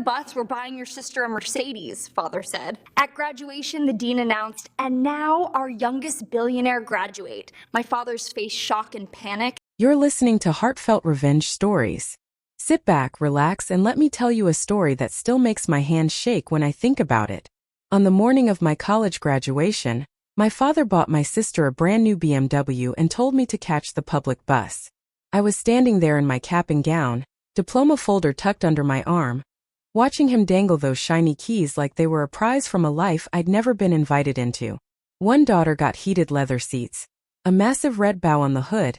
bus, we're buying your sister a Mercedes, father said. At graduation, the dean announced, and now our youngest billionaire graduate. My father's face shock and panic. You're listening to Heartfelt Revenge Stories. Sit back, relax, and let me tell you a story that still makes my hands shake when I think about it. On the morning of my college graduation, my father bought my sister a brand new BMW and told me to catch the public bus. I was standing there in my cap and gown, diploma folder tucked under my arm, watching him dangle those shiny keys like they were a prize from a life I'd never been invited into. One daughter got heated leather seats, a massive red bow on the hood,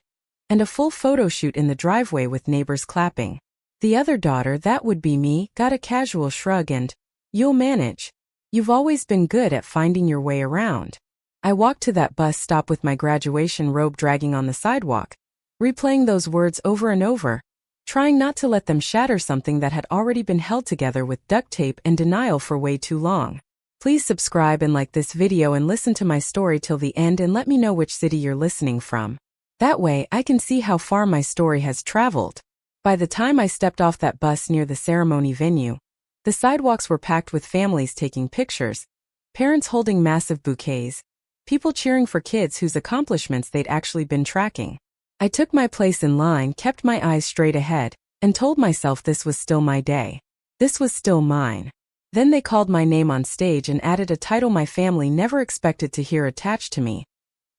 and a full photo shoot in the driveway with neighbors clapping. The other daughter, that would be me, got a casual shrug and, "You'll manage. You've always been good at finding your way around." I walked to that bus stop with my graduation robe dragging on the sidewalk, replaying those words over and over, trying not to let them shatter something that had already been held together with duct tape and denial for way too long. Please subscribe and like this video and listen to my story till the end and let me know which city you're listening from. That way I can see how far my story has traveled. By the time I stepped off that bus near the ceremony venue, the sidewalks were packed with families taking pictures, parents holding massive bouquets, people cheering for kids whose accomplishments they'd actually been tracking. I took my place in line, kept my eyes straight ahead, and told myself this was still my day. This was still mine. Then they called my name on stage and added a title my family never expected to hear attached to me.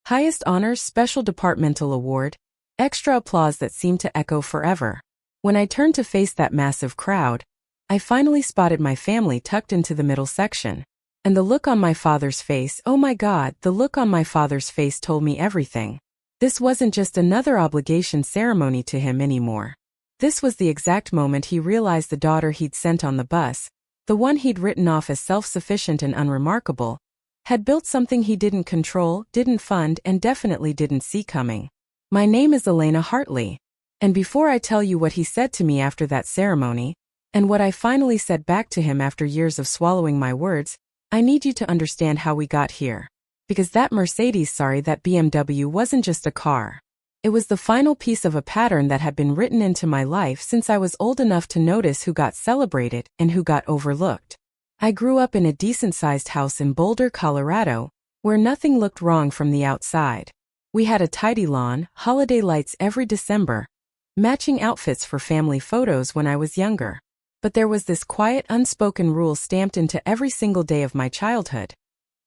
Highest honors, special departmental award, extra applause that seemed to echo forever. When I turned to face that massive crowd, I finally spotted my family tucked into the middle section. And the look on my father's face, oh my God, the look on my father's face told me everything. This wasn't just another obligation ceremony to him anymore. This was the exact moment he realized the daughter he'd sent on the bus, the one he'd written off as self-sufficient and unremarkable, had built something he didn't control, didn't fund, and definitely didn't see coming. My name is Elena Hartley. And before I tell you what he said to me after that ceremony, and what I finally said back to him after years of swallowing my words, I need you to understand how we got here. Because that that BMW wasn't just a car. It was the final piece of a pattern that had been written into my life since I was old enough to notice who got celebrated and who got overlooked. I grew up in a decent-sized house in Boulder, Colorado, where nothing looked wrong from the outside. We had a tidy lawn, holiday lights every December, matching outfits for family photos when I was younger. But there was this quiet, unspoken rule stamped into every single day of my childhood.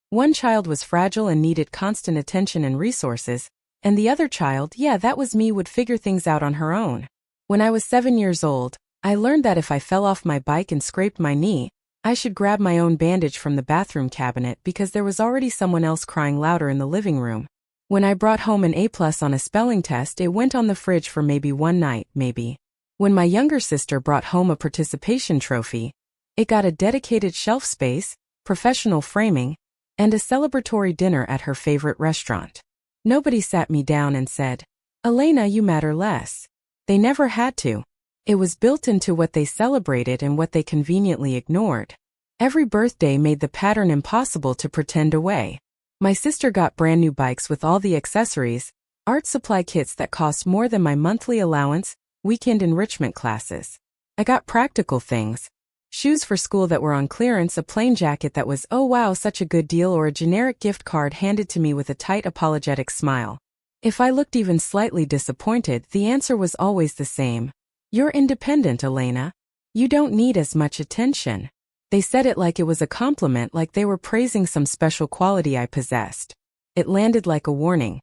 One child was fragile and needed constant attention and resources, and the other child, yeah, that was me, would figure things out on her own. When I was 7 years old, I learned that if I fell off my bike and scraped my knee, I should grab my own bandage from the bathroom cabinet because there was already someone else crying louder in the living room. When I brought home an A+ on a spelling test, it went on the fridge for maybe one night, maybe. When my younger sister brought home a participation trophy, it got a dedicated shelf space, professional framing, and a celebratory dinner at her favorite restaurant. Nobody sat me down and said, "Elena, you matter less." They never had to. It was built into what they celebrated and what they conveniently ignored. Every birthday made the pattern impossible to pretend away. My sister got brand new bikes with all the accessories, art supply kits that cost more than my monthly allowance, weekend enrichment classes. I got practical things. Shoes for school that were on clearance, a plain jacket that was, oh wow, such a good deal, or a generic gift card handed to me with a tight apologetic smile. If I looked even slightly disappointed, the answer was always the same. "You're independent, Elena. You don't need as much attention." They said it like it was a compliment, like they were praising some special quality I possessed. It landed like a warning.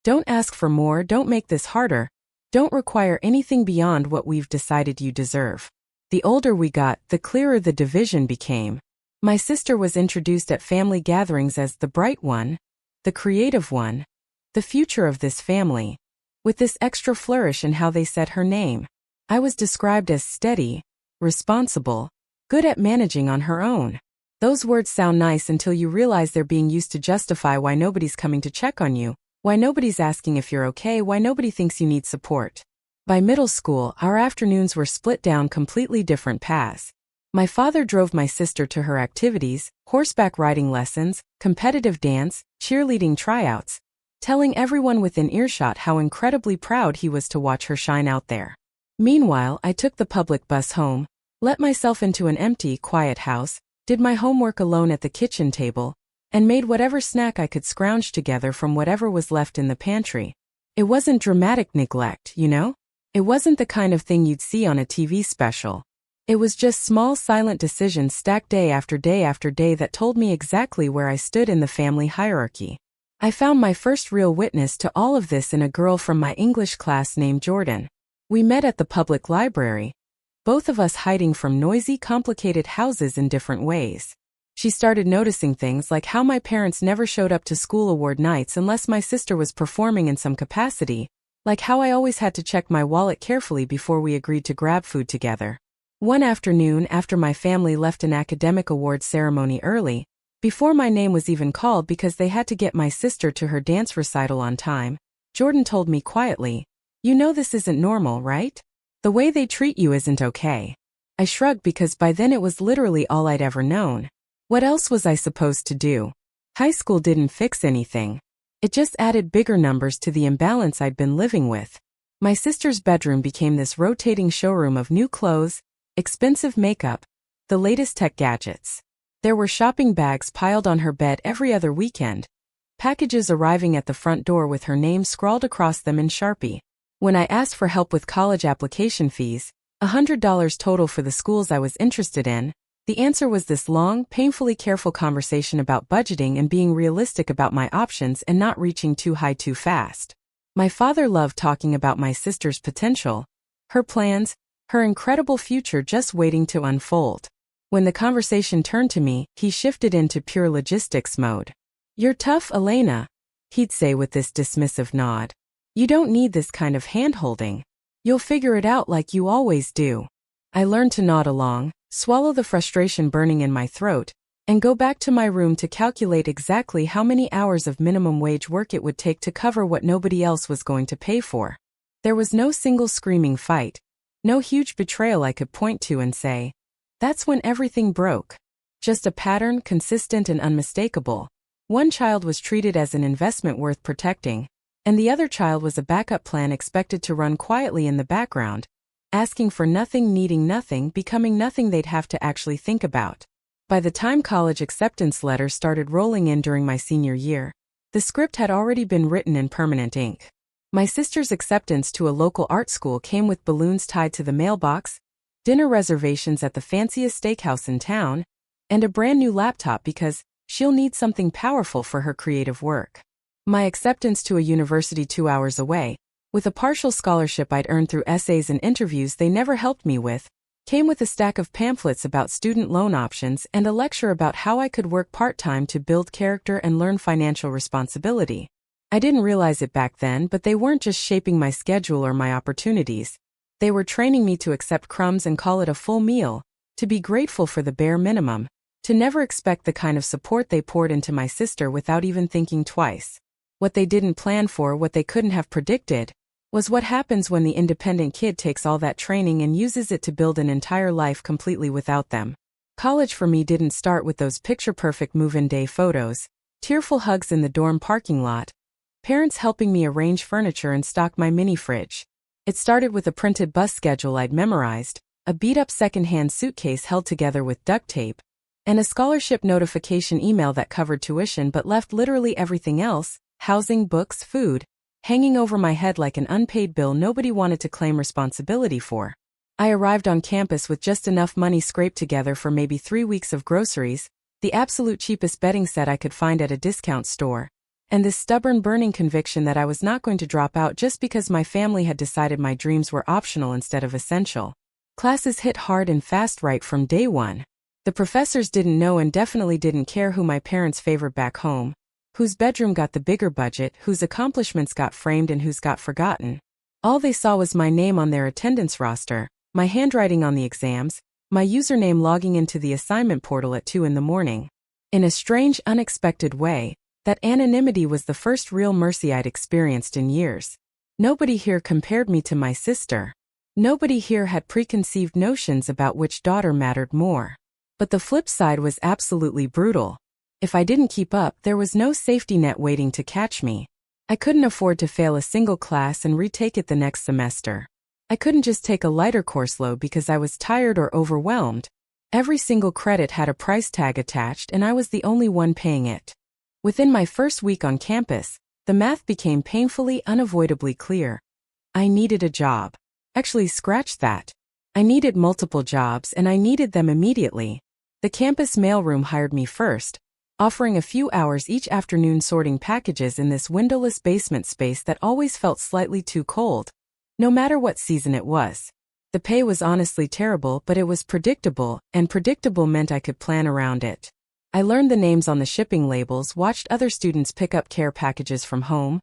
Don't ask for more, don't make this harder, don't require anything beyond what we've decided you deserve. The older we got, the clearer the division became. My sister was introduced at family gatherings as the bright one, the creative one, the future of this family, with this extra flourish in how they said her name. I was described as steady, responsible, good at managing on her own. Those words sound nice until you realize they're being used to justify why nobody's coming to check on you, why nobody's asking if you're okay, why nobody thinks you need support. By middle school, our afternoons were split down completely different paths. My father drove my sister to her activities, horseback riding lessons, competitive dance, cheerleading tryouts, telling everyone within earshot how incredibly proud he was to watch her shine out there. Meanwhile, I took the public bus home, Let myself into an empty, quiet house, did my homework alone at the kitchen table, and made whatever snack I could scrounge together from whatever was left in the pantry. It wasn't dramatic neglect, you know? It wasn't the kind of thing you'd see on a TV special. It was just small silent decisions stacked day after day after day that told me exactly where I stood in the family hierarchy. I found my first real witness to all of this in a girl from my English class named Jordan. We met at the public library, both of us hiding from noisy, complicated houses in different ways. She started noticing things like how my parents never showed up to school award nights unless my sister was performing in some capacity, like how I always had to check my wallet carefully before we agreed to grab food together. One afternoon after my family left an academic awards ceremony early, before my name was even called because they had to get my sister to her dance recital on time, Jordan told me quietly, "You know this isn't normal, right? The way they treat you isn't okay." I shrugged because by then it was literally all I'd ever known. What else was I supposed to do? High school didn't fix anything. It just added bigger numbers to the imbalance I'd been living with. My sister's bedroom became this rotating showroom of new clothes, expensive makeup, the latest tech gadgets. There were shopping bags piled on her bed every other weekend, packages arriving at the front door with her name scrawled across them in Sharpie. When I asked for help with college application fees, $100 total for the schools I was interested in, the answer was this long, painfully careful conversation about budgeting and being realistic about my options and not reaching too high too fast. My father loved talking about my sister's potential, her plans, her incredible future just waiting to unfold. When the conversation turned to me, he shifted into pure logistics mode. "You're tough, Elena," he'd say with this dismissive nod. "You don't need this kind of hand-holding. You'll figure it out like you always do." I learned to nod along, swallow the frustration burning in my throat, and go back to my room to calculate exactly how many hours of minimum wage work it would take to cover what nobody else was going to pay for. There was no single screaming fight, no huge betrayal I could point to and say, "That's when everything broke." Just a pattern, consistent and unmistakable. One child was treated as an investment worth protecting, and the other child was a backup plan expected to run quietly in the background, asking for nothing, needing nothing, becoming nothing they'd have to actually think about. By the time college acceptance letters started rolling in during my senior year, the script had already been written in permanent ink. My sister's acceptance to a local art school came with balloons tied to the mailbox, dinner reservations at the fanciest steakhouse in town, and a brand new laptop because she'll need something powerful for her creative work. My acceptance to a university 2 hours away, with a partial scholarship I'd earned through essays and interviews they never helped me with, came with a stack of pamphlets about student loan options and a lecture about how I could work part-time to build character and learn financial responsibility. I didn't realize it back then, but they weren't just shaping my schedule or my opportunities. They were training me to accept crumbs and call it a full meal, to be grateful for the bare minimum, to never expect the kind of support they poured into my sister without even thinking twice. What they didn't plan for, what they couldn't have predicted, was what happens when the independent kid takes all that training and uses it to build an entire life completely without them. College for me didn't start with those picture-perfect move-in day photos, tearful hugs in the dorm parking lot, parents helping me arrange furniture and stock my mini fridge. It started with a printed bus schedule I'd memorized, a beat-up second-hand suitcase held together with duct tape, and a scholarship notification email that covered tuition but left literally everything else, housing, books, food, hanging over my head like an unpaid bill nobody wanted to claim responsibility for. I arrived on campus with just enough money scraped together for maybe 3 weeks of groceries, the absolute cheapest bedding set I could find at a discount store, and this stubborn burning conviction that I was not going to drop out just because my family had decided my dreams were optional instead of essential. Classes hit hard and fast right from day one. The professors didn't know and definitely didn't care who my parents favored back home, whose bedroom got the bigger budget, whose accomplishments got framed and whose got forgotten. All they saw was my name on their attendance roster, my handwriting on the exams, my username logging into the assignment portal at 2 in the morning. In a strange, unexpected way, that anonymity was the first real mercy I'd experienced in years. Nobody here compared me to my sister. Nobody here had preconceived notions about which daughter mattered more. But the flip side was absolutely brutal. If I didn't keep up, there was no safety net waiting to catch me. I couldn't afford to fail a single class and retake it the next semester. I couldn't just take a lighter course load because I was tired or overwhelmed. Every single credit had a price tag attached and I was the only one paying it. Within my first week on campus, the math became painfully, unavoidably clear. I needed a job. Actually, scratch that. I needed multiple jobs and I needed them immediately. The campus mailroom hired me first, offering a few hours each afternoon sorting packages in this windowless basement space that always felt slightly too cold, no matter what season it was. The pay was honestly terrible, but it was predictable, and predictable meant I could plan around it. I learned the names on the shipping labels, watched other students pick up care packages from home,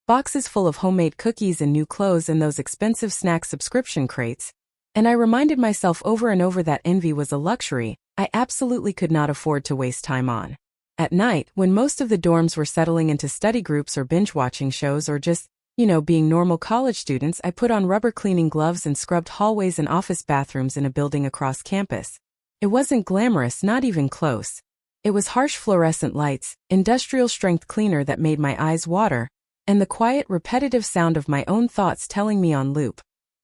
boxes full of homemade cookies and new clothes and those expensive snack subscription crates, and I reminded myself over and over that envy was a luxury I absolutely could not afford to waste time on. At night, when most of the dorms were settling into study groups or binge-watching shows or just, being normal college students, I put on rubber cleaning gloves and scrubbed hallways and office bathrooms in a building across campus. It wasn't glamorous, not even close. It was harsh fluorescent lights, industrial-strength cleaner that made my eyes water, and the quiet, repetitive sound of my own thoughts telling me on loop.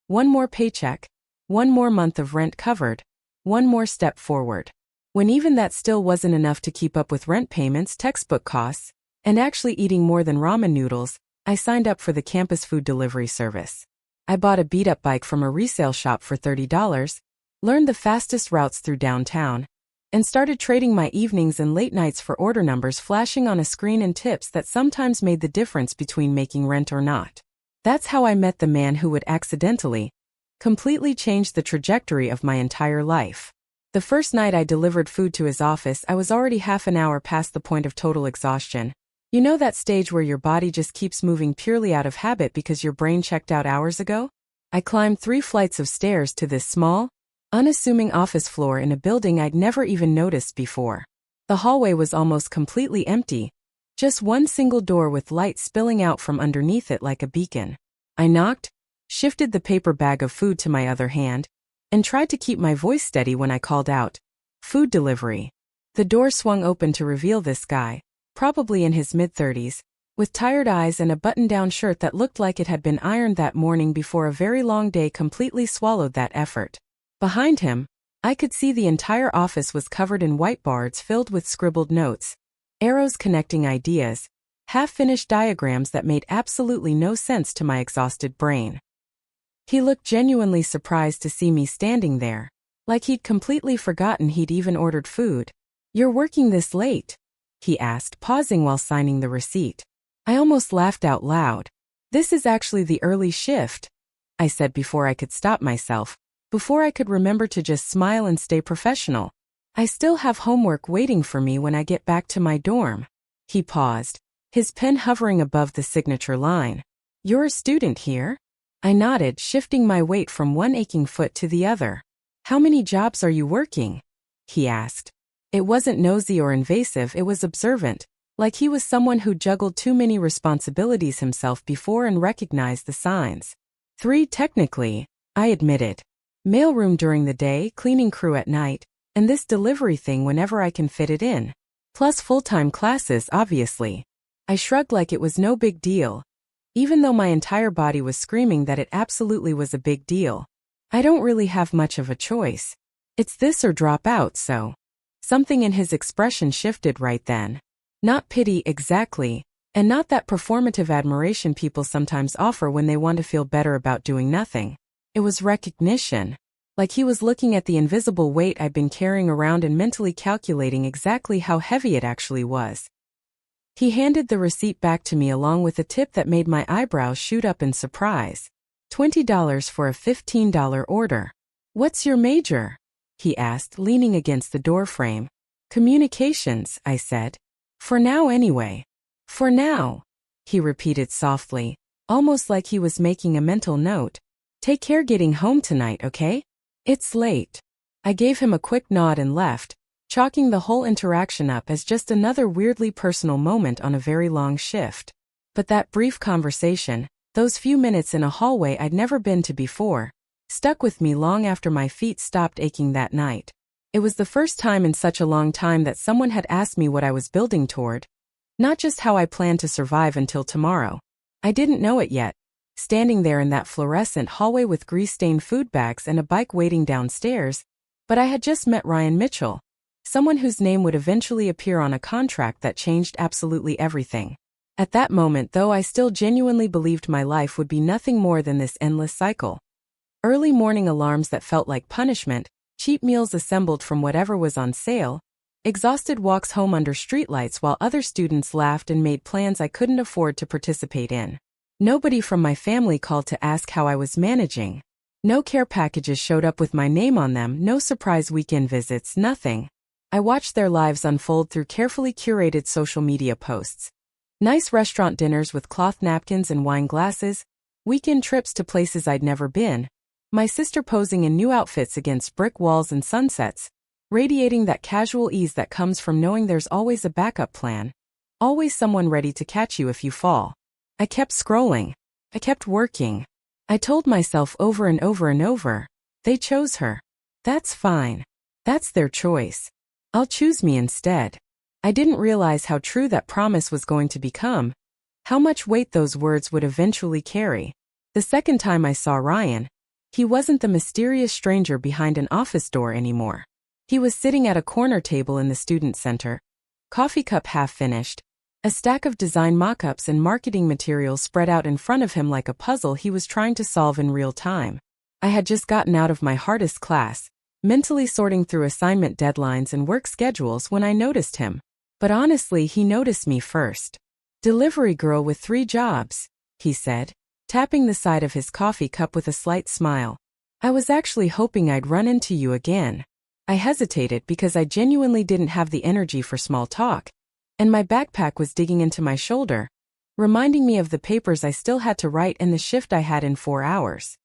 One more paycheck, one more month of rent covered, one more step forward. When even that still wasn't enough to keep up with rent payments, textbook costs, and actually eating more than ramen noodles, I signed up for the campus food delivery service. I bought a beat-up bike from a resale shop for $30, learned the fastest routes through downtown, and started trading my evenings and late nights for order numbers flashing on a screen and tips that sometimes made the difference between making rent or not. That's how I met the man who would accidentally, completely change the trajectory of my entire life. The first night I delivered food to his office, I was already half an hour past the point of total exhaustion. You know that stage where your body just keeps moving purely out of habit because your brain checked out hours ago? I climbed 3 flights of stairs to this small, unassuming office floor in a building I'd never even noticed before. The hallway was almost completely empty, just one single door with light spilling out from underneath it like a beacon. I knocked, shifted the paper bag of food to my other hand, and tried to keep my voice steady when I called out, "Food delivery." The door swung open to reveal this guy, probably in his mid-30s, with tired eyes and a button-down shirt that looked like it had been ironed that morning before a very long day completely swallowed that effort. Behind him, I could see the entire office was covered in whiteboards filled with scribbled notes, arrows connecting ideas, half-finished diagrams that made absolutely no sense to my exhausted brain. He looked genuinely surprised to see me standing there, like he'd completely forgotten he'd even ordered food. "You're working this late?" he asked, pausing while signing the receipt. I almost laughed out loud. "This is actually the early shift," I said before I could stop myself, before I could remember to just smile and stay professional. "I still have homework waiting for me when I get back to my dorm." He paused, his pen hovering above the signature line. "You're a student here?" I nodded, shifting my weight from one aching foot to the other. "How many jobs are you working?" he asked. It wasn't nosy or invasive, it was observant, like he was someone who juggled too many responsibilities himself before and recognized the signs. 3 technically, I admitted. Mailroom during the day, cleaning crew at night, and this delivery thing whenever I can fit it in. Plus full-time classes, obviously. I shrugged like it was no big deal, even though my entire body was screaming that it absolutely was a big deal. I don't really have much of a choice. It's this or drop out, so. Something in his expression shifted right then. Not pity exactly, and not that performative admiration people sometimes offer when they want to feel better about doing nothing. It was recognition. Like he was looking at the invisible weight I'd been carrying around and mentally calculating exactly how heavy it actually was. He handed the receipt back to me along with a tip that made my eyebrows shoot up in surprise. $20 for a $15 order. "What's your major?" he asked, leaning against the doorframe. "Communications," I said. "For now anyway." "For now," he repeated softly, almost like he was making a mental note. "Take care getting home tonight, okay? It's late." I gave him a quick nod and left, chalking the whole interaction up as just another weirdly personal moment on a very long shift. But that brief conversation, those few minutes in a hallway I'd never been to before, stuck with me long after my feet stopped aching that night. It was the first time in such a long time that someone had asked me what I was building toward, not just how I planned to survive until tomorrow. I didn't know it yet, standing there in that fluorescent hallway with grease-stained food bags and a bike waiting downstairs, but I had just met Ryan Mitchell, someone whose name would eventually appear on a contract that changed absolutely everything. At that moment, though, I still genuinely believed my life would be nothing more than this endless cycle. Early morning alarms that felt like punishment, cheap meals assembled from whatever was on sale, exhausted walks home under streetlights while other students laughed and made plans I couldn't afford to participate in. Nobody from my family called to ask how I was managing. No care packages showed up with my name on them, no surprise weekend visits, nothing. I watched their lives unfold through carefully curated social media posts. Nice restaurant dinners with cloth napkins and wine glasses, weekend trips to places I'd never been, my sister posing in new outfits against brick walls and sunsets, radiating that casual ease that comes from knowing there's always a backup plan, always someone ready to catch you if you fall. I kept scrolling. I kept working. I told myself over and over and over, they chose her. That's fine. That's their choice. I'll choose me instead. I didn't realize how true that promise was going to become, how much weight those words would eventually carry. The second time I saw Ryan, he wasn't the mysterious stranger behind an office door anymore. He was sitting at a corner table in the student center, coffee cup half finished, a stack of design mock-ups and marketing materials spread out in front of him like a puzzle he was trying to solve in real time. I had just gotten out of my hardest class, mentally sorting through assignment deadlines and work schedules when I noticed him. But honestly, he noticed me first. "Delivery girl with 3 jobs," he said, tapping the side of his coffee cup with a slight smile. "I was actually hoping I'd run into you again." I hesitated because I genuinely didn't have the energy for small talk, and my backpack was digging into my shoulder, reminding me of the papers I still had to write and the shift I had in 4 hours.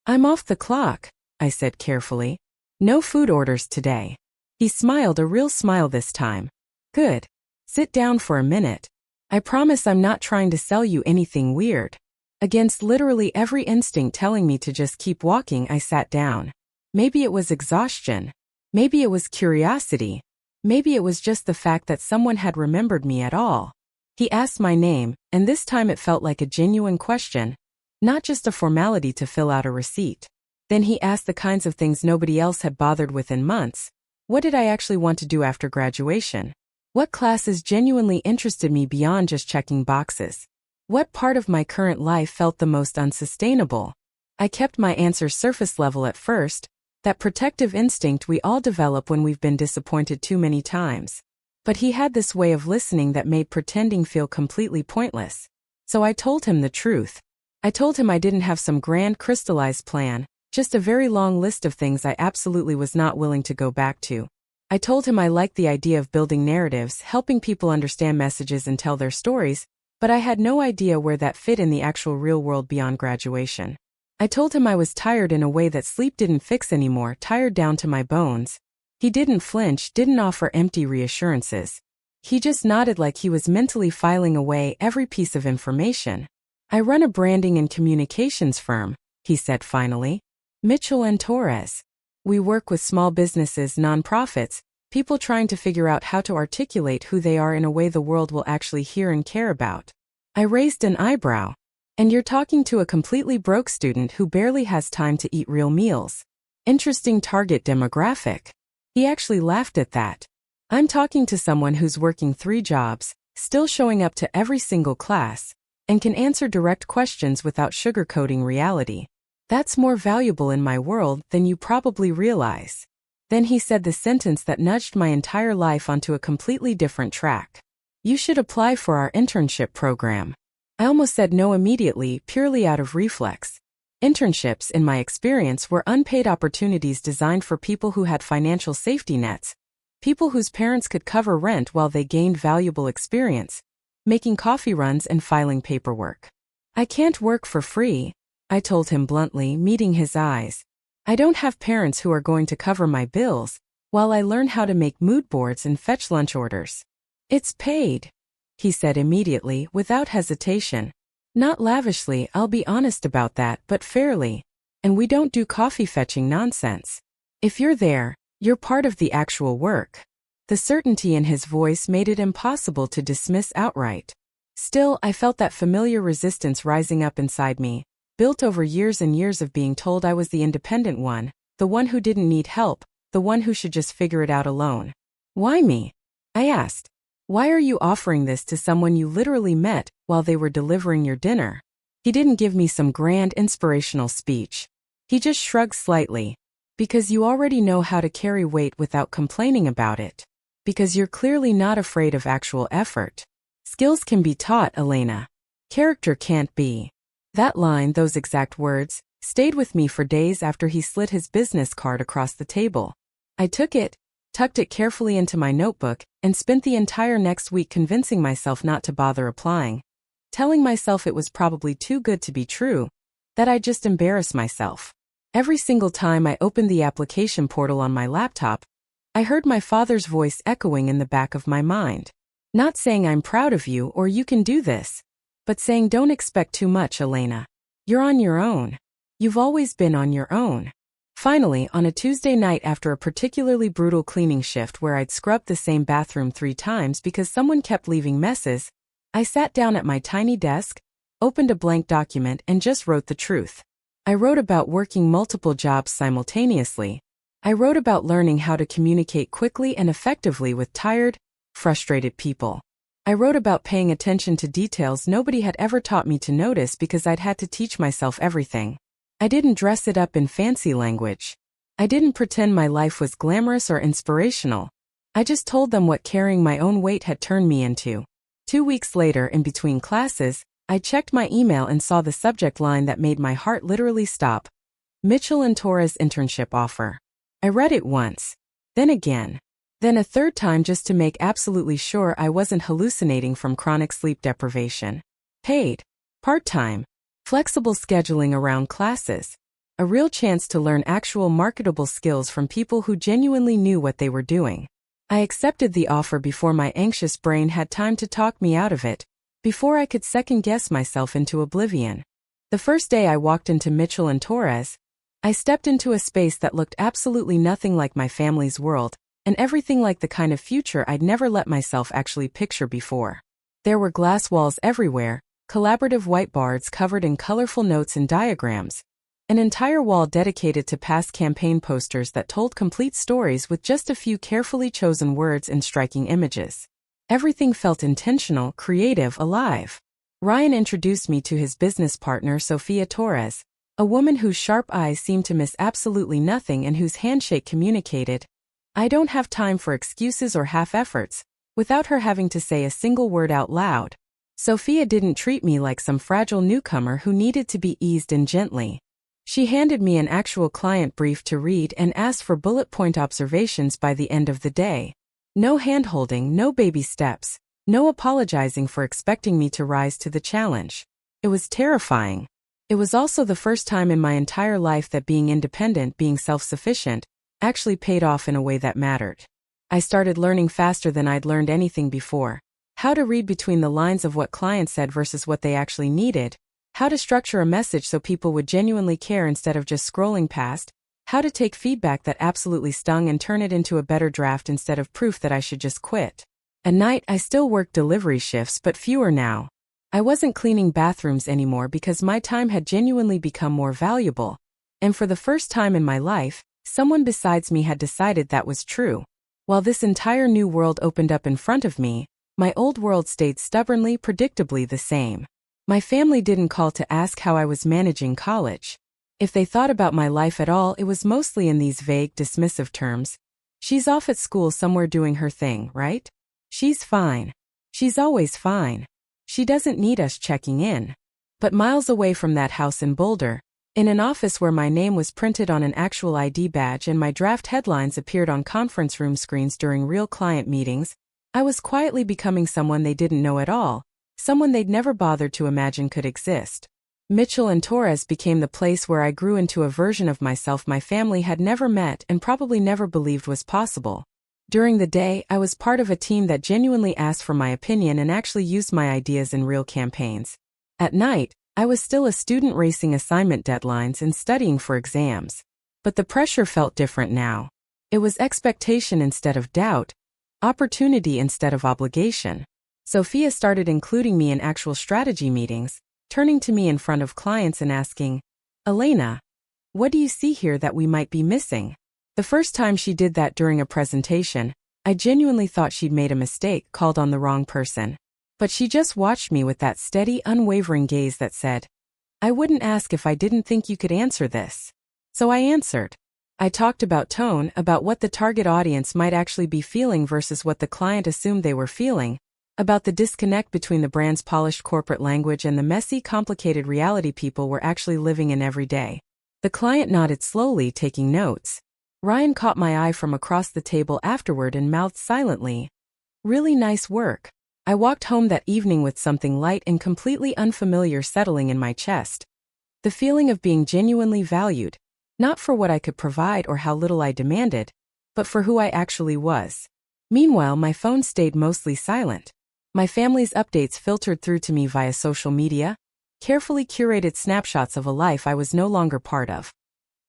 "I'm off the clock," I said carefully. "No food orders today." He smiled, a real smile this time. "Good. Sit down for a minute. I promise I'm not trying to sell you anything weird." Against literally every instinct telling me to just keep walking, I sat down. Maybe it was exhaustion. Maybe it was curiosity. Maybe it was just the fact that someone had remembered me at all. He asked my name, and this time it felt like a genuine question, not just a formality to fill out a receipt. Then he asked the kinds of things nobody else had bothered with in months. What did I actually want to do after graduation? What classes genuinely interested me beyond just checking boxes? What part of my current life felt the most unsustainable? I kept my answers surface level at first, that protective instinct we all develop when we've been disappointed too many times. But he had this way of listening that made pretending feel completely pointless. So I told him the truth. I told him I didn't have some grand crystallized plan, just a very long list of things I absolutely was not willing to go back to. I told him I liked the idea of building narratives, helping people understand messages and tell their stories, but I had no idea where that fit in the actual real world beyond graduation. I told him I was tired in a way that sleep didn't fix anymore, tired down to my bones. He didn't flinch, didn't offer empty reassurances. He just nodded like he was mentally filing away every piece of information. "I run a branding and communications firm," he said finally. "Mitchell and Torres. We work with small businesses, nonprofits, people trying to figure out how to articulate who they are in a way the world will actually hear and care about." I raised an eyebrow. "And you're talking to a completely broke student who barely has time to eat real meals. Interesting target demographic." He actually laughed at that. "I'm talking to someone who's working 3 jobs, still showing up to every single class, and can answer direct questions without sugarcoating reality. That's more valuable in my world than you probably realize." Then he said the sentence that nudged my entire life onto a completely different track. "You should apply for our internship program." I almost said no immediately, purely out of reflex. Internships, in my experience, were unpaid opportunities designed for people who had financial safety nets, people whose parents could cover rent while they gained valuable experience, making coffee runs and filing paperwork. "I can't work for free," I told him bluntly, meeting his eyes. "I don't have parents who are going to cover my bills while I learn how to make mood boards and fetch lunch orders." "It's paid," he said immediately, without hesitation. "Not lavishly, I'll be honest about that, but fairly. And we don't do coffee fetching nonsense. If you're there, you're part of the actual work." The certainty in his voice made it impossible to dismiss outright. Still, I felt that familiar resistance rising up inside me. built over years and years of being told I was the independent one, the one who didn't need help, the one who should just figure it out alone. Why me? I asked. Why are you offering this to someone you literally met while they were delivering your dinner? He didn't give me some grand inspirational speech. He just shrugged slightly. Because you already know how to carry weight without complaining about it. Because you're clearly not afraid of actual effort. Skills can be taught, Elena. Character can't be. That line, those exact words, stayed with me for days after he slid his business card across the table. I took it, tucked it carefully into my notebook, and spent the entire next week convincing myself not to bother applying. Telling myself it was probably too good to be true, that I'd just embarrass myself. Every single time I opened the application portal on my laptop, I heard my father's voice echoing in the back of my mind. Not saying I'm proud of you or you can do this, but saying don't expect too much, Elena. You're on your own. You've always been on your own. Finally, on a Tuesday night after a particularly brutal cleaning shift where I'd scrubbed the same bathroom 3 times because someone kept leaving messes, I sat down at my tiny desk, opened a blank document and just wrote the truth. I wrote about working multiple jobs simultaneously. I wrote about learning how to communicate quickly and effectively with tired, frustrated people. I wrote about paying attention to details nobody had ever taught me to notice because I'd had to teach myself everything. I didn't dress it up in fancy language. I didn't pretend my life was glamorous or inspirational. I just told them what carrying my own weight had turned me into. 2 weeks later, in between classes, I checked my email and saw the subject line that made my heart literally stop. Mitchell & Torres internship offer. I read it once, then again, then a third time just to make absolutely sure I wasn't hallucinating from chronic sleep deprivation. Paid. Part-time. Flexible scheduling around classes. A real chance to learn actual marketable skills from people who genuinely knew what they were doing. I accepted the offer before my anxious brain had time to talk me out of it, before I could second-guess myself into oblivion. The first day I walked into Mitchell & Torres, I stepped into a space that looked absolutely nothing like my family's world, and everything like the kind of future I'd never let myself actually picture before. There were glass walls everywhere, collaborative whiteboards covered in colorful notes and diagrams, an entire wall dedicated to past campaign posters that told complete stories with just a few carefully chosen words and striking images. Everything felt intentional, creative, alive. Ryan introduced me to his business partner, Sophia Torres, a woman whose sharp eyes seemed to miss absolutely nothing and whose handshake communicated, "I don't have time for excuses or half-efforts," without her having to say a single word out loud. Sophia didn't treat me like some fragile newcomer who needed to be eased in gently. She handed me an actual client brief to read and asked for bullet point observations by the end of the day. No hand-holding, no baby steps, no apologizing for expecting me to rise to the challenge. It was terrifying. It was also the first time in my entire life that being independent, being self-sufficient, actually paid off in a way that mattered. I started learning faster than I'd learned anything before. How to read between the lines of what clients said versus what they actually needed. How to structure a message so people would genuinely care instead of just scrolling past. How to take feedback that absolutely stung and turn it into a better draft instead of proof that I should just quit. At night, I still worked delivery shifts, but fewer now. I wasn't cleaning bathrooms anymore because my time had genuinely become more valuable. And for the first time in my life, someone besides me had decided that was true. While this entire new world opened up in front of me, my old world stayed stubbornly, predictably the same. My family didn't call to ask how I was managing college. If they thought about my life at all, it was mostly in these vague, dismissive terms. She's off at school somewhere doing her thing, right? She's fine. She's always fine. She doesn't need us checking in. But miles away from that house in Boulder, in an office where my name was printed on an actual ID badge and my draft headlines appeared on conference room screens during real client meetings, I was quietly becoming someone they didn't know at all, someone they'd never bothered to imagine could exist. Mitchell & Torres became the place where I grew into a version of myself my family had never met and probably never believed was possible. During the day, I was part of a team that genuinely asked for my opinion and actually used my ideas in real campaigns. At night, I was still a student racing assignment deadlines and studying for exams. But the pressure felt different now. It was expectation instead of doubt, opportunity instead of obligation. Sophia started including me in actual strategy meetings, turning to me in front of clients and asking, "Elena, what do you see here that we might be missing?" The first time she did that during a presentation, I genuinely thought she'd made a mistake, called on the wrong person. But she just watched me with that steady, unwavering gaze that said, "I wouldn't ask if I didn't think you could answer this." So I answered. I talked about tone, about what the target audience might actually be feeling versus what the client assumed they were feeling, about the disconnect between the brand's polished corporate language and the messy, complicated reality people were actually living in every day. The client nodded slowly, taking notes. Ryan caught my eye from across the table afterward and mouthed silently, "Really nice work." I walked home that evening with something light and completely unfamiliar settling in my chest. The feeling of being genuinely valued, not for what I could provide or how little I demanded, but for who I actually was. Meanwhile, my phone stayed mostly silent. My family's updates filtered through to me via social media, carefully curated snapshots of a life I was no longer part of.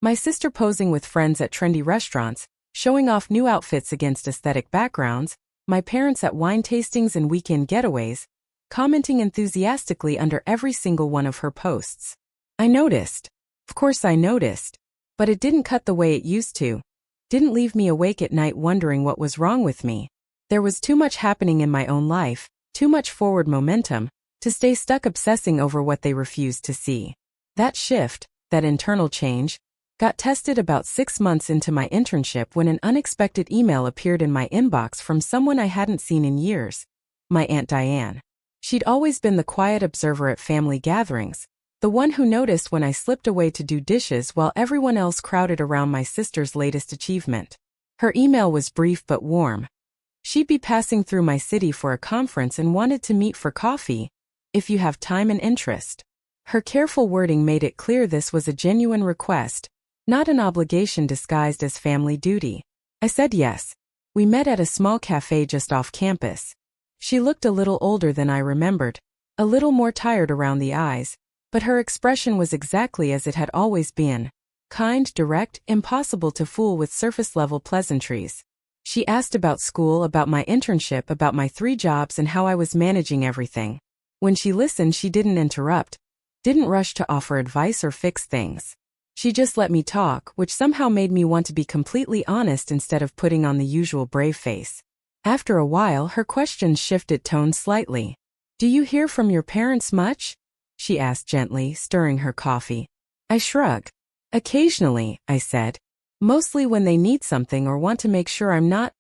My sister posing with friends at trendy restaurants, showing off new outfits against aesthetic backgrounds, my parents at wine tastings and weekend getaways, commenting enthusiastically under every single one of her posts. I noticed. Of course I noticed. But it didn't cut the way it used to. Didn't leave me awake at night wondering what was wrong with me. There was too much happening in my own life, too much forward momentum, to stay stuck obsessing over what they refused to see. That shift, that internal change, got tested about 6 months into my internship when an unexpected email appeared in my inbox from someone I hadn't seen in years. My Aunt Diane. She'd always been the quiet observer at family gatherings, the one who noticed when I slipped away to do dishes while everyone else crowded around my sister's latest achievement. Her email was brief but warm. She'd be passing through my city for a conference and wanted to meet for coffee, if you have time and interest. Her careful wording made it clear this was a genuine request, not an obligation disguised as family duty. I said yes. We met at a small cafe just off campus. She looked a little older than I remembered, a little more tired around the eyes, but her expression was exactly as it had always been. Kind, direct, impossible to fool with surface-level pleasantries. She asked about school, about my internship, about my 3 jobs and how I was managing everything. When she listened, she didn't interrupt, didn't rush to offer advice or fix things. She just let me talk, which somehow made me want to be completely honest instead of putting on the usual brave face. After a while, her questions shifted tone slightly. "Do you hear from your parents much?" she asked gently, stirring her coffee. I shrugged. "Occasionally," I said. "Mostly when they need something or want to make sure I'm not,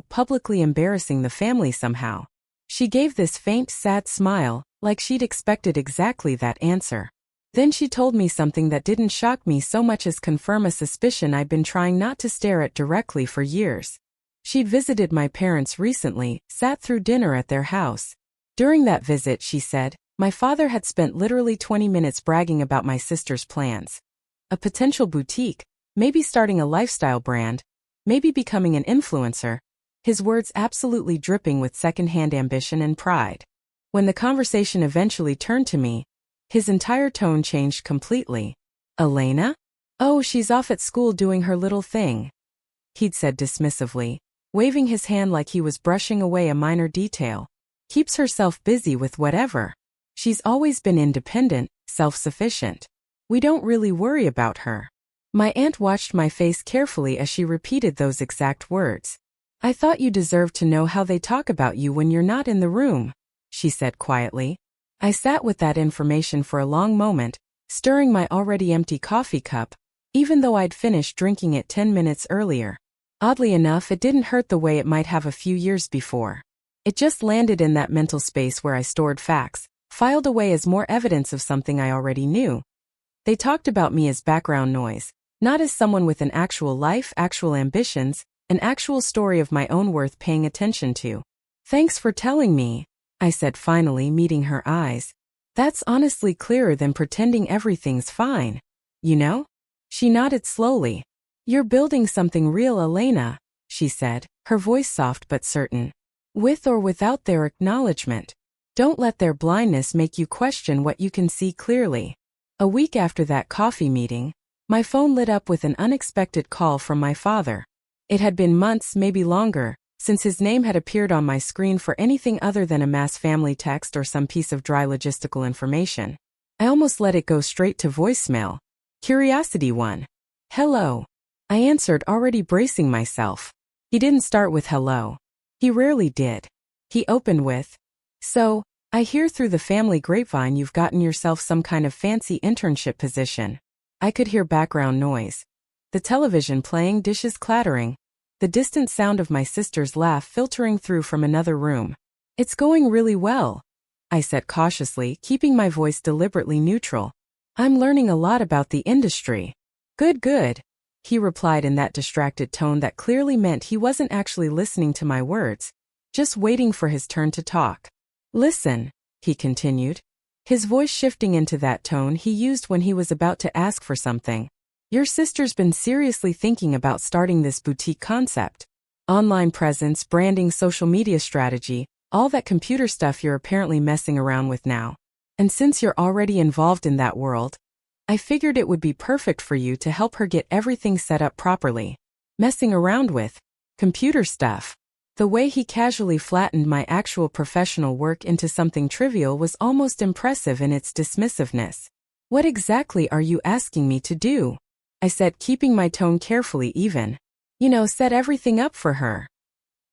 publicly embarrassing the family somehow." She gave this faint, sad smile, like she'd expected exactly that answer. Then she told me something that didn't shock me so much as confirm a suspicion I'd been trying not to stare at directly for years. She'd visited my parents recently, sat through dinner at their house. During that visit, she said, my father had spent literally 20 minutes bragging about my sister's plans. A potential boutique, maybe starting a lifestyle brand, maybe becoming an influencer. His words absolutely dripping with secondhand ambition and pride. When the conversation eventually turned to me, his entire tone changed completely. "Elena? Oh, she's off at school doing her little thing," he'd said dismissively, waving his hand like he was brushing away a minor detail. "Keeps herself busy with whatever. She's always been independent, self-sufficient. We don't really worry about her." My aunt watched my face carefully as she repeated those exact words. "I thought you deserved to know how they talk about you when you're not in the room," she said quietly. I sat with that information for a long moment, stirring my already empty coffee cup, even though I'd finished drinking it 10 minutes earlier. Oddly enough, it didn't hurt the way it might have a few years before. It just landed in that mental space where I stored facts, filed away as more evidence of something I already knew. They talked about me as background noise, not as someone with an actual life, actual ambitions, an actual story of my own worth paying attention to. "Thanks for telling me," I said finally, meeting her eyes. "That's honestly clearer than pretending everything's fine. You know?" She nodded slowly. "You're building something real, Elena," she said, her voice soft but certain. "With or without their acknowledgement. Don't let their blindness make you question what you can see clearly." A week after that coffee meeting, my phone lit up with an unexpected call from my father. It had been months, maybe longer, Since his name had appeared on my screen for anything other than a mass family text or some piece of dry logistical information, I almost let it go straight to voicemail. Curiosity 1. Hello. I answered, already bracing myself. He didn't start with hello. He rarely did. He opened with, "So, I hear through the family grapevine you've gotten yourself some kind of fancy internship position." I could hear background noise. The television playing, dishes clattering, the distant sound of my sister's laugh filtering through from another room. "It's going really well," I said cautiously, keeping my voice deliberately neutral. "I'm learning a lot about the industry." "Good, good," he replied in that distracted tone that clearly meant he wasn't actually listening to my words, just waiting for his turn to talk. "Listen," he continued, his voice shifting into that tone he used when he was about to ask for something. "Your sister's been seriously thinking about starting this boutique concept. Online presence, branding, social media strategy, all that computer stuff you're apparently messing around with now. And since you're already involved in that world, I figured it would be perfect for you to help her get everything set up properly." Messing around with computer stuff. The way he casually flattened my actual professional work into something trivial was almost impressive in its dismissiveness. "What exactly are you asking me to do?" I said, keeping my tone carefully even. Set everything up for her,"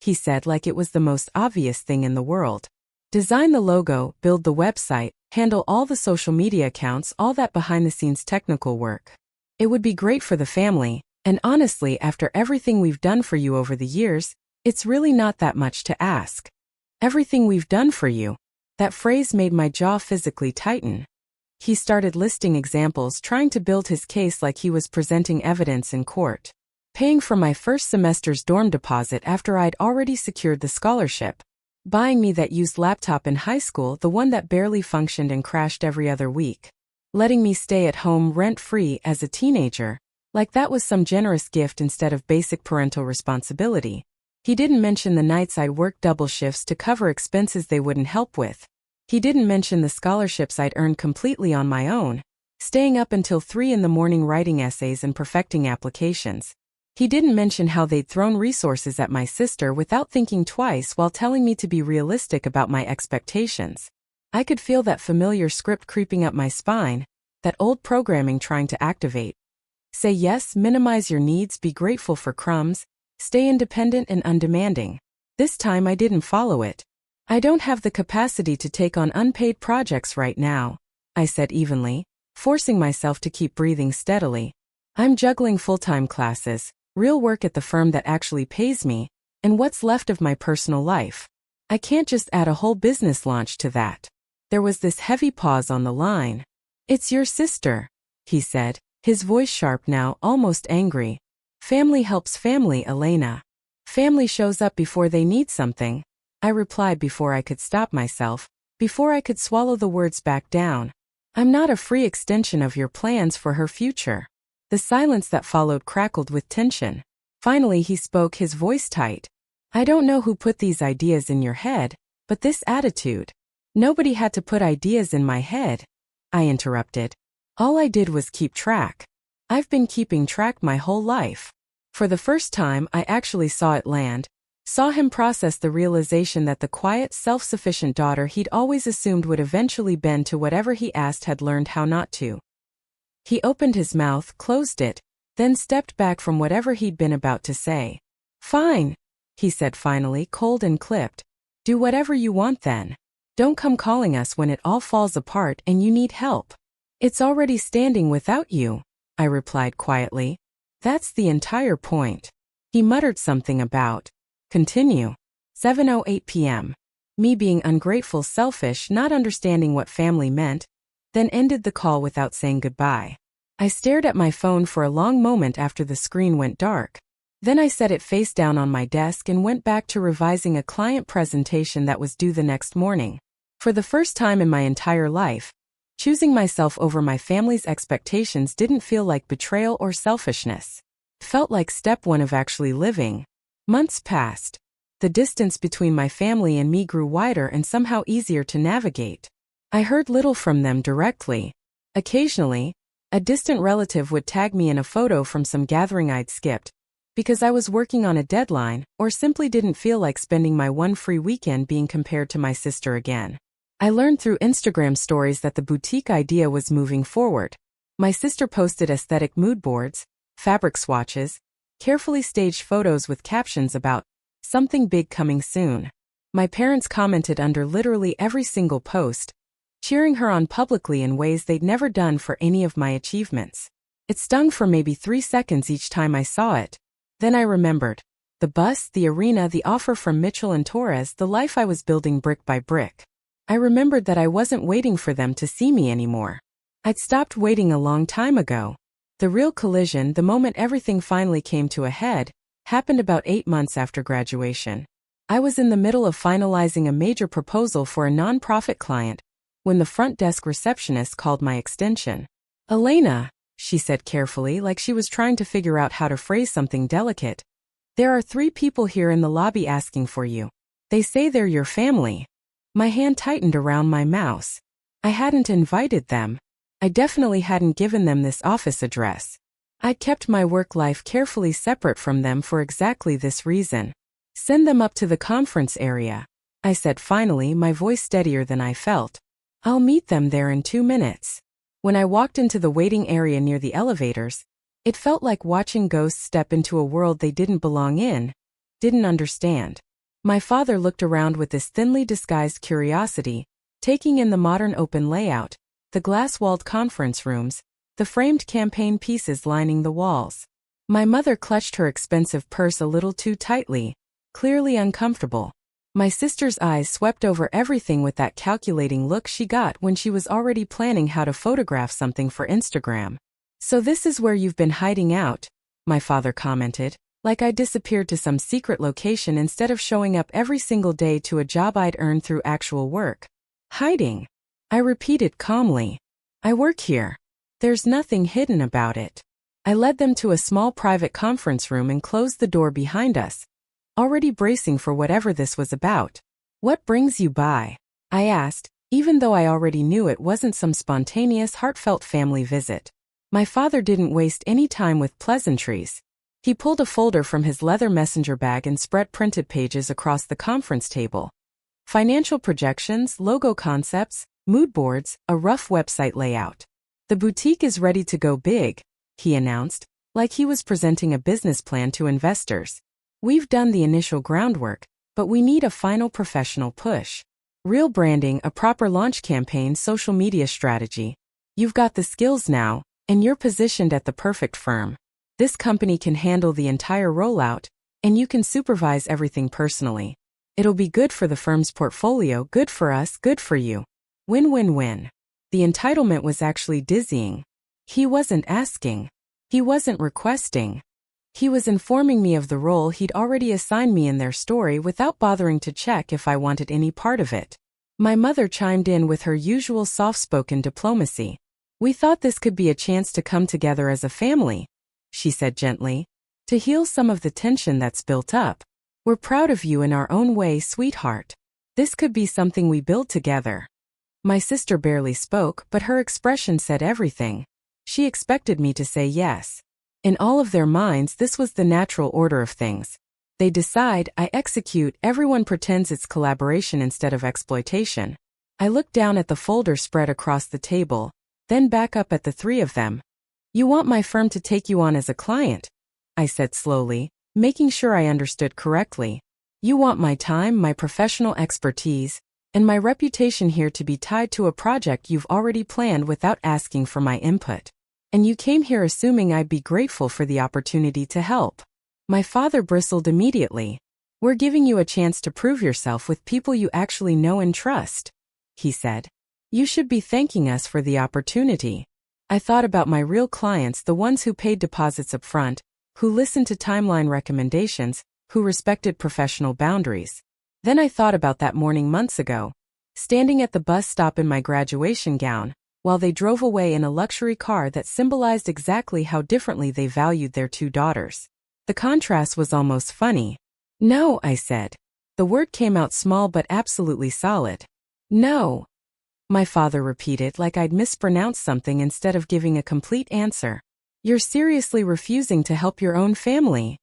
he said like it was the most obvious thing in the world. "Design the logo, build the website, handle all the social media accounts, all that behind-the-scenes technical work. It would be great for the family, and honestly, after everything we've done for you over the years, it's really not that much to ask." "Everything we've done for you." That phrase made my jaw physically tighten. He started listing examples, trying to build his case like he was presenting evidence in court. Paying for my first semester's dorm deposit after I'd already secured the scholarship. Buying me that used laptop in high school, the one that barely functioned and crashed every other week. Letting me stay at home rent-free as a teenager, like that was some generous gift instead of basic parental responsibility. He didn't mention the nights I'd work double shifts to cover expenses they wouldn't help with. He didn't mention the scholarships I'd earned completely on my own, staying up until 3 in the morning writing essays and perfecting applications. He didn't mention how they'd thrown resources at my sister without thinking twice while telling me to be realistic about my expectations. I could feel that familiar script creeping up my spine, that old programming trying to activate. Say yes, minimize your needs, be grateful for crumbs, stay independent and undemanding. This time I didn't follow it. "I don't have the capacity to take on unpaid projects right now," I said evenly, forcing myself to keep breathing steadily. "I'm juggling full-time classes, real work at the firm that actually pays me, and what's left of my personal life. I can't just add a whole business launch to that." There was this heavy pause on the line. "It's your sister," he said, his voice sharp now, almost angry. "Family helps family, Elena. Family shows up before they need something," I replied before I could stop myself, before I could swallow the words back down. "I'm not a free extension of your plans for her future." The silence that followed crackled with tension. Finally he spoke, his voice tight. "I don't know who put these ideas in your head, but this attitude." "Nobody had to put ideas in my head," I interrupted. "All I did was keep track. I've been keeping track my whole life." For the first time, I actually saw it land. Saw him process the realization that the quiet, self-sufficient daughter he'd always assumed would eventually bend to whatever he asked had learned how not to. He opened his mouth, closed it, then stepped back from whatever he'd been about to say. "Fine," he said finally, cold and clipped. "Do whatever you want then. Don't come calling us when it all falls apart and you need help." "It's already standing without you," I replied quietly. "That's the entire point." He muttered something about continue. 7:08 p.m. Me being ungrateful, selfish, not understanding what family meant, then ended the call without saying goodbye. I stared at my phone for a long moment after the screen went dark. Then I set it face down on my desk and went back to revising a client presentation that was due the next morning. For the first time in my entire life, choosing myself over my family's expectations didn't feel like betrayal or selfishness. It felt like step one of actually living. Months passed. The distance between my family and me grew wider and somehow easier to navigate. I heard little from them directly. Occasionally, a distant relative would tag me in a photo from some gathering I'd skipped, Because I was working on a deadline, or simply didn't feel like spending my one free weekend being compared to my sister again. I learned through Instagram stories that the boutique idea was moving forward. My sister posted aesthetic mood boards, fabric swatches, carefully staged photos with captions about something big coming soon. My parents commented under literally every single post, cheering her on publicly in ways they'd never done for any of my achievements. It stung for maybe 3 seconds each time I saw it. Then I remembered. The bus, the arena, the offer from Mitchell and Torres, the life I was building brick by brick. I remembered that I wasn't waiting for them to see me anymore. I'd stopped waiting a long time ago. The real collision, the moment everything finally came to a head, happened about 8 months after graduation. I was in the middle of finalizing a major proposal for a non-profit client when the front desk receptionist called my extension. "Elena," she said carefully, like she was trying to figure out how to phrase something delicate. "There are 3 people here in the lobby asking for you. They say they're your family." My hand tightened around my mouse. I hadn't invited them. I definitely hadn't given them this office address. I'd kept my work life carefully separate from them for exactly this reason. "Send them up to the conference area," I said finally, my voice steadier than I felt. "I'll meet them there in 2 minutes." When I walked into the waiting area near the elevators, it felt like watching ghosts step into a world they didn't belong in, didn't understand. My father looked around with this thinly disguised curiosity, taking in the modern open layout, the glass-walled conference rooms, the framed campaign pieces lining the walls. My mother clutched her expensive purse a little too tightly, clearly uncomfortable. My sister's eyes swept over everything with that calculating look she got when she was already planning how to photograph something for Instagram. "So this is where you've been hiding out," my father commented, like I disappeared to some secret location instead of showing up every single day to a job I'd earned through actual work. "Hiding," I repeated calmly. "I work here. There's nothing hidden about it." I led them to a small private conference room and closed the door behind us, already bracing for whatever this was about. "What brings you by?" I asked, even though I already knew it wasn't some spontaneous, heartfelt family visit. My father didn't waste any time with pleasantries. He pulled a folder from his leather messenger bag and spread printed pages across the conference table. Financial projections, logo concepts, mood boards, a rough website layout. "The boutique is ready to go big," he announced, like he was presenting a business plan to investors. "We've done the initial groundwork, but we need a final professional push. Real branding, a proper launch campaign, social media strategy. You've got the skills now, and you're positioned at the perfect firm. This company can handle the entire rollout, and you can supervise everything personally. It'll be good for the firm's portfolio, good for us, good for you. Win-win-win." The entitlement was actually dizzying. He wasn't asking. He wasn't requesting. He was informing me of the role he'd already assigned me in their story without bothering to check if I wanted any part of it. My mother chimed in with her usual soft-spoken diplomacy. "We thought this could be a chance to come together as a family," she said gently, "to heal some of the tension that's built up. We're proud of you in our own way, sweetheart. This could be something we build together." My sister barely spoke, but her expression said everything. She expected me to say yes. In all of their minds, this was the natural order of things. They decide, I execute, everyone pretends it's collaboration instead of exploitation. I looked down at the folder spread across the table, then back up at the 3 of them. "You want my firm to take you on as a client," I said slowly, making sure I understood correctly. "You want my time, my professional expertise, and my reputation here to be tied to a project you've already planned without asking for my input. And you came here assuming I'd be grateful for the opportunity to help." My father bristled immediately. "We're giving you a chance to prove yourself with people you actually know and trust," he said. "You should be thanking us for the opportunity." I thought about my real clients, the ones who paid deposits up front, who listened to timeline recommendations, who respected professional boundaries. Then I thought about that morning months ago, standing at the bus stop in my graduation gown, while they drove away in a luxury car that symbolized exactly how differently they valued their 2 daughters. The contrast was almost funny. "No," I said. The word came out small but absolutely solid. "No," my father repeated like I'd mispronounced something instead of giving a complete answer. "You're seriously refusing to help your own family?"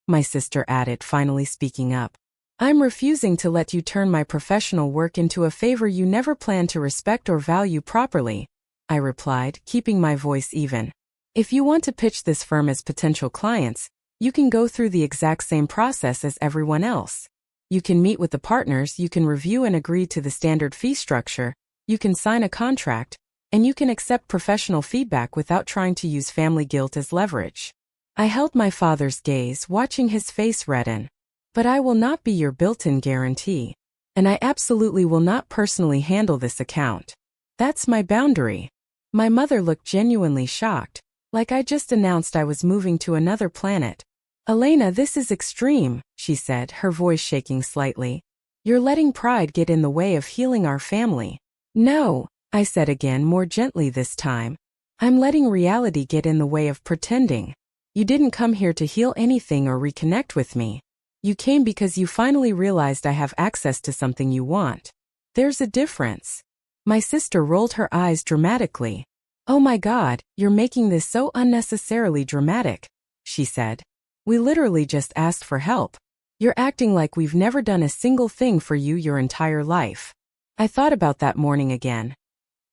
my sister added, finally speaking up. I'm refusing to let you turn my professional work into a favor you never planned to respect or value properly, I replied, keeping my voice even. If you want to pitch this firm as potential clients, you can go through the exact same process as everyone else. You can meet with the partners, you can review and agree to the standard fee structure, you can sign a contract, and you can accept professional feedback without trying to use family guilt as leverage. I held my father's gaze, watching his face redden. But I will not be your built-in guarantee. And I absolutely will not personally handle this account. That's my boundary. My mother looked genuinely shocked, like I just announced I was moving to another planet. Elena, this is extreme, she said, her voice shaking slightly. You're letting pride get in the way of healing our family. No, I said again, more gently this time. I'm letting reality get in the way of pretending. You didn't come here to heal anything or reconnect with me. You came because you finally realized I have access to something you want. There's a difference. My sister rolled her eyes dramatically. Oh my God, you're making this so unnecessarily dramatic, she said. We literally just asked for help. You're acting like we've never done a single thing for you your entire life. I thought about that morning again.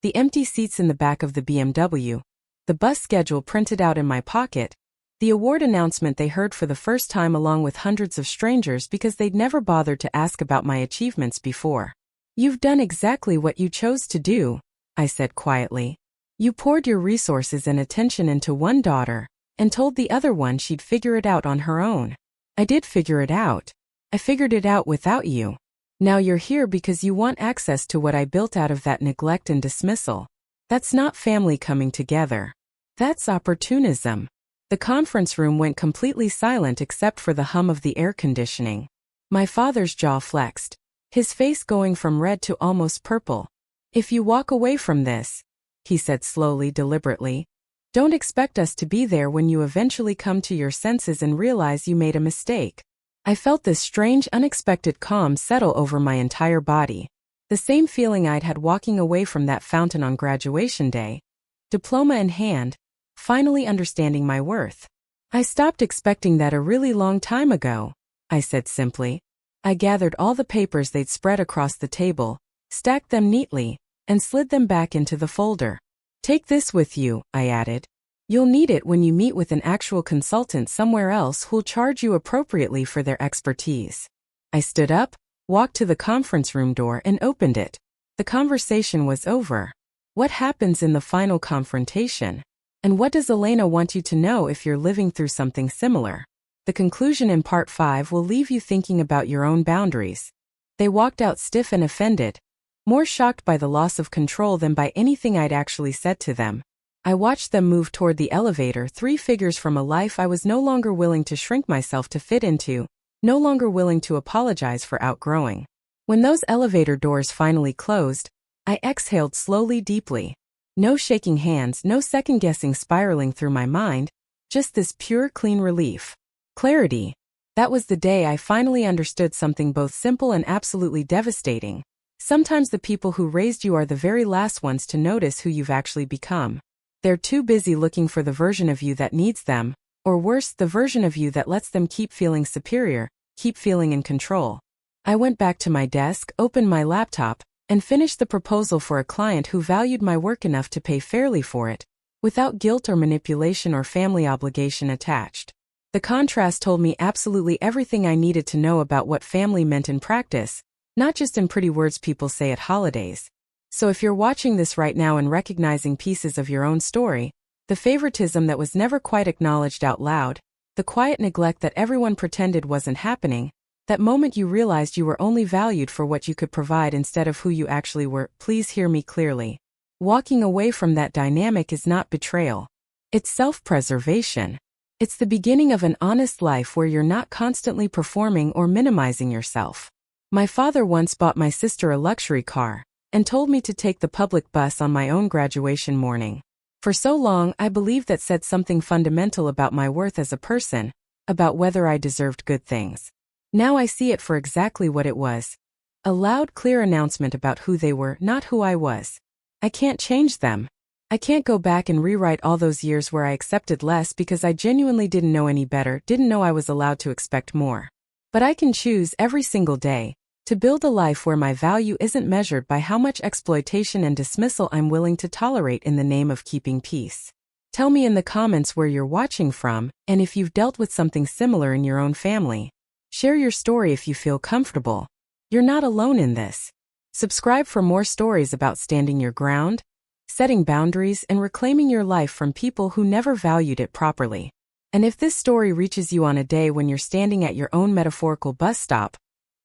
The empty seats in the back of the BMW, the bus schedule printed out in my pocket, the award announcement they heard for the first time along with hundreds of strangers because they'd never bothered to ask about my achievements before. You've done exactly what you chose to do, I said quietly. You poured your resources and attention into one daughter, and told the other one she'd figure it out on her own. I did figure it out. I figured it out without you. Now you're here because you want access to what I built out of that neglect and dismissal. That's not family coming together. That's opportunism. The conference room went completely silent except for the hum of the air conditioning. My father's jaw flexed, his face going from red to almost purple. If you walk away from this, he said slowly, deliberately, don't expect us to be there when you eventually come to your senses and realize you made a mistake. I felt this strange, unexpected calm settle over my entire body. The same feeling I'd had walking away from that fountain on graduation day, diploma in hand, finally understanding my worth. I stopped expecting that a really long time ago, I said simply. I gathered all the papers they'd spread across the table, stacked them neatly, and slid them back into the folder. Take this with you, I added. You'll need it when you meet with an actual consultant somewhere else who'll charge you appropriately for their expertise. I stood up, walked to the conference room door and opened it. The conversation was over. What happens in the final confrontation? And what does Elena want you to know if you're living through something similar? The conclusion in part 5 will leave you thinking about your own boundaries. They walked out stiff and offended, more shocked by the loss of control than by anything I'd actually said to them. I watched them move toward the elevator, 3 figures from a life I was no longer willing to shrink myself to fit into, no longer willing to apologize for outgrowing. When those elevator doors finally closed, I exhaled slowly, deeply. No shaking hands, no second-guessing spiraling through my mind, just this pure, clean relief. Clarity. That was the day I finally understood something both simple and absolutely devastating. Sometimes the people who raised you are the very last ones to notice who you've actually become. They're too busy looking for the version of you that needs them, or worse, the version of you that lets them keep feeling superior, keep feeling in control. I went back to my desk, opened my laptop, and finished the proposal for a client who valued my work enough to pay fairly for it, without guilt or manipulation or family obligation attached. The contrast told me absolutely everything I needed to know about what family meant in practice, not just in pretty words people say at holidays. So if you're watching this right now and recognizing pieces of your own story, the favoritism that was never quite acknowledged out loud, the quiet neglect that everyone pretended wasn't happening, that moment you realized you were only valued for what you could provide instead of who you actually were, please hear me clearly. Walking away from that dynamic is not betrayal. It's self-preservation. It's the beginning of an honest life where you're not constantly performing or minimizing yourself. My father once bought my sister a luxury car, and told me to take the public bus on my own graduation morning. For so long, I believed that said something fundamental about my worth as a person, about whether I deserved good things. Now I see it for exactly what it was. A loud, clear announcement about who they were, not who I was. I can't change them. I can't go back and rewrite all those years where I accepted less because I genuinely didn't know any better, didn't know I was allowed to expect more. But I can choose every single day to build a life where my value isn't measured by how much exploitation and dismissal I'm willing to tolerate in the name of keeping peace. Tell me in the comments where you're watching from, and if you've dealt with something similar in your own family. Share your story if you feel comfortable. You're not alone in this. Subscribe for more stories about standing your ground, setting boundaries, and reclaiming your life from people who never valued it properly. And if this story reaches you on a day when you're standing at your own metaphorical bus stop,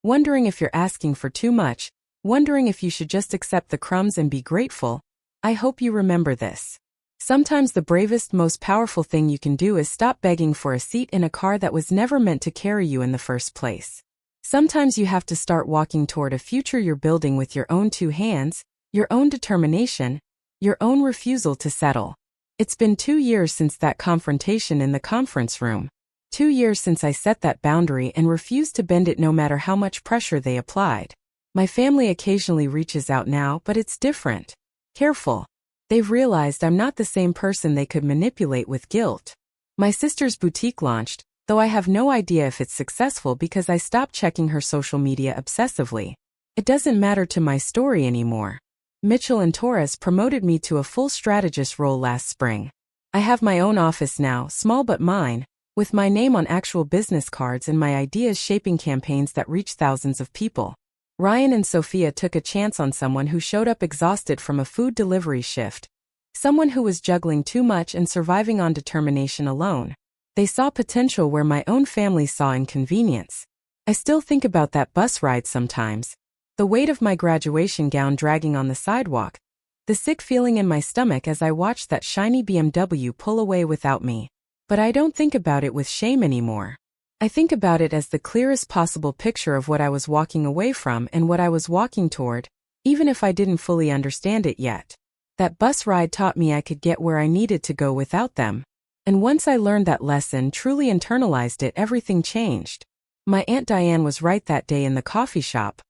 wondering if you're asking for too much, wondering if you should just accept the crumbs and be grateful, I hope you remember this. Sometimes the bravest, most powerful thing you can do is stop begging for a seat in a car that was never meant to carry you in the first place. Sometimes you have to start walking toward a future you're building with your own two hands, your own determination, your own refusal to settle. It's been 2 years since that confrontation in the conference room. 2 years since I set that boundary and refused to bend it no matter how much pressure they applied. My family occasionally reaches out now, but it's different. Careful. They've realized I'm not the same person they could manipulate with guilt. My sister's boutique launched, though I have no idea if it's successful because I stopped checking her social media obsessively. It doesn't matter to my story anymore. Mitchell and Torres promoted me to a full strategist role last spring. I have my own office now, small but mine, with my name on actual business cards and my ideas shaping campaigns that reach thousands of people. Ryan and Sophia took a chance on someone who showed up exhausted from a food delivery shift. Someone who was juggling too much and surviving on determination alone. They saw potential where my own family saw inconvenience. I still think about that bus ride sometimes. The weight of my graduation gown dragging on the sidewalk. The sick feeling in my stomach as I watched that shiny BMW pull away without me. But I don't think about it with shame anymore. I think about it as the clearest possible picture of what I was walking away from and what I was walking toward, even if I didn't fully understand it yet. That bus ride taught me I could get where I needed to go without them. And once I learned that lesson, truly internalized it, everything changed. My Aunt Diane was right that day in the coffee shop.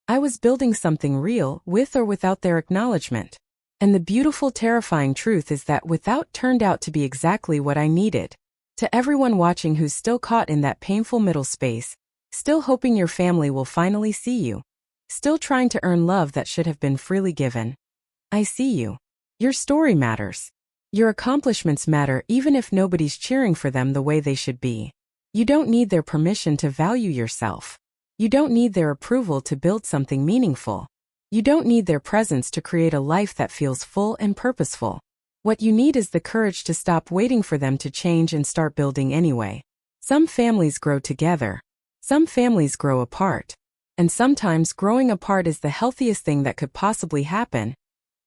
I was building something real, with or without their acknowledgement. And the beautiful, terrifying truth is that without turned out to be exactly what I needed. To everyone watching who's still caught in that painful middle space, still hoping your family will finally see you, still trying to earn love that should have been freely given, I see you. Your story matters. Your accomplishments matter even if nobody's cheering for them the way they should be. You don't need their permission to value yourself. You don't need their approval to build something meaningful. You don't need their presence to create a life that feels full and purposeful. What you need is the courage to stop waiting for them to change and start building anyway. Some families grow together. Some families grow apart. And sometimes growing apart is the healthiest thing that could possibly happen.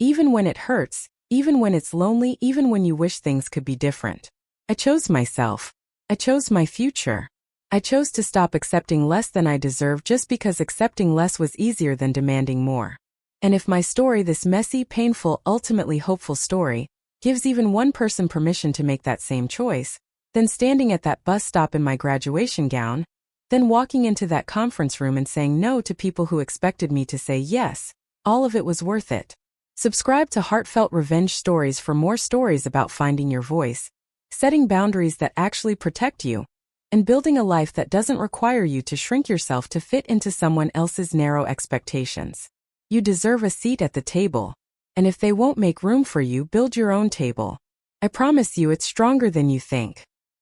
Even when it hurts, even when it's lonely, even when you wish things could be different. I chose myself. I chose my future. I chose to stop accepting less than I deserve just because accepting less was easier than demanding more. And if my story, this messy, painful, ultimately hopeful story, gives even one person permission to make that same choice, then standing at that bus stop in my graduation gown, then walking into that conference room and saying no to people who expected me to say yes, all of it was worth it. Subscribe to Heartfelt Revenge Stories for more stories about finding your voice, setting boundaries that actually protect you, and building a life that doesn't require you to shrink yourself to fit into someone else's narrow expectations. You deserve a seat at the table. And if they won't make room for you, build your own table. I promise you it's stronger than you think.